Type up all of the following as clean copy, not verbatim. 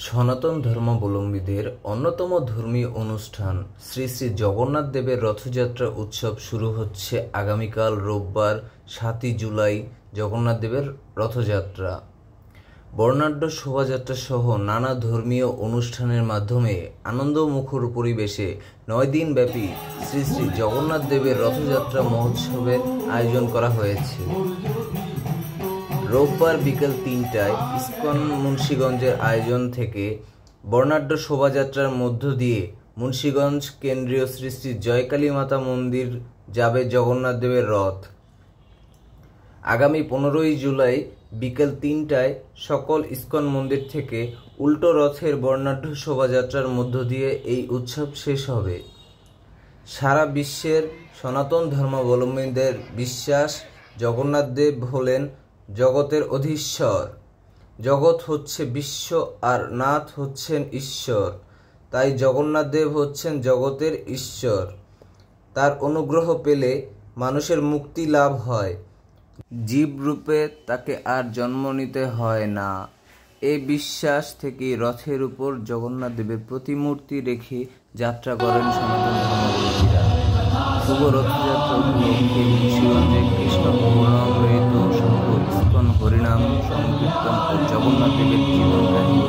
সনাতন ধর্মাবলম্বীদের অন্যতম ধর্মীয় অনুষ্ঠান শ্রী শ্রী জগন্নাথ দেবের রথযাত্রা উৎসব শুরু হচ্ছে আগামীকাল রোববার ৭ই জুলাই। জগন্নাথ দেবের রথযাত্রা বর্ণাঢ্য শোভাযাত্রা সহ নানা ধর্মীয় অনুষ্ঠানের মাধ্যমে আনন্দমুখর পরিবেশে ৯ দিন ব্যাপী শ্রী শ্রী জগন্নাথ দেবের রথযাত্রা মহোৎসবের আয়োজন করা হয়েছে। রোববার বিকেল ৩টায় ইস্কন মুন্সিগঞ্জের আয়োজন থেকে বর্ণাঢ্য শোভাযাত্রার মধ্য দিয়ে মুন্সিগঞ্জ কেন্দ্রীয় শ্রী শ্রী জয়কালী মাতা মন্দির যাবে জগন্নাথ দেবের রথ। আগামী ১৫ই জুলাই বিকেল ৩টায় সকল ইস্কন মন্দির থেকে উল্টো রথের বর্ণাঢ্য শোভাযাত্রার মধ্য দিয়ে এই উৎসব শেষ হবে। সারা বিশ্বের সনাতন ধর্মাবলম্বীদের বিশ্বাস, জগন্নাথ দেব হলেন জগতের অধীশ্বর। জগৎ হচ্ছে বিশ্ব আর নাথ হচ্ছেন ঈশ্বর, তাই জগন্নাথ দেব হচ্ছেন জগতের ঈশ্বর। তার অনুগ্রহ পেলে মানুষের মুক্তি লাভ হয়, জীব রূপে তাকে আর জন্ম নিতে হয় না। এই বিশ্বাস থেকে রথের উপর জগন্নাথ দেবের প্রতিমূর্তি রেখে যাত্রা করেন সনাতন ধর্মাবলম্বীরা। শুভ রথযাত্রা উপলক্ষে মুন্সিগঞ্জে কৃষ্ণ পূর্ণামৃত ইস্কন হরিনাম সংকীর্তন ও জগন্নাথ দেবের জীবন কাহিনী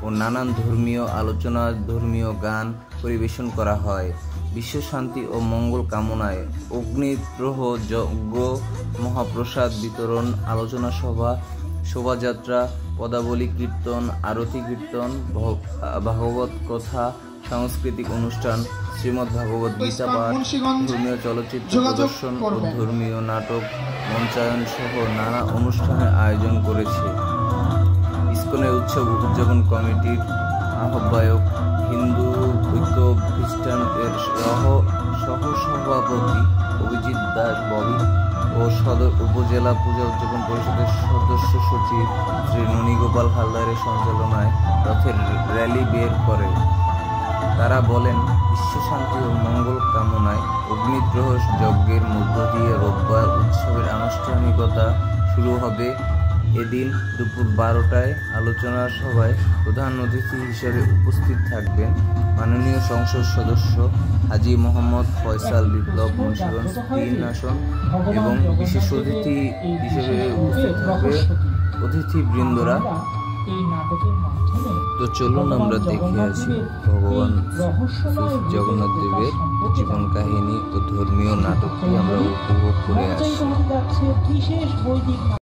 ও নানান ধর্মীয় আলোচনা, ধর্মীয় গান পরিবেশন করা হয়। বিশ্ব শান্তি ও মঙ্গল কামনায় অগ্নিপ্রহ যজ্ঞ, মহাপ্রসাদ বিতরণ, আলোচনা সভা, শোভাযাত্রা, পদাবলী কীর্তন, আরতি কীর্তন, ভাগবত কথা, সাংস্কৃতিক অনুষ্ঠান, শ্রীমদ্ ভাগবত গীতা পাঠ, ধর্মীয় চলচ্চিত্র প্রদর্শন ও ধর্মীয় নাটক মঞ্চায়ন সহ নানা অনুষ্ঠানের আয়োজন করেছে। ইস্কনের উৎসব উদযাপন কমিটির আহ্বায়ক, হিন্দু ঐক্য খ্রিস্টান এর সহসভাপতি অভিজিৎ দাস ববি ও সদর উপজেলা পূজা উদযাপন পরিষদের সদস্য সচিব শ্রী ননীগোপাল হালদারের সঞ্চালনায় রথের র্যালি বের করে। তারা বলেন, বিশ্ব শান্তি ও মঙ্গল কামনায় অগ্নিগ্রহ যজ্ঞের মধ্য দিয়ে রোববার উৎসবের আনুষ্ঠানিকতা শুরু হবে। এদিন দুপুর ১২টায় আলোচনা সভায় প্রধান অতিথি হিসেবে উপস্থিত থাকবেন মাননীয় সংসদ সদস্য হাজী মোহাম্মদ ফয়সাল বিপ্লব মুন্সিগঞ্জ ৩ আসন এবং বিশেষ অতিথি হিসেবে উপস্থিত থাকবে অতিথিবৃন্দরা। তো চলুন আমরা দেখে আসি ভগবান জগন্নাথ দেবের জীবন কাহিনী ও ধর্মীয় নাটকটি আমরা উপভোগ করে আসি।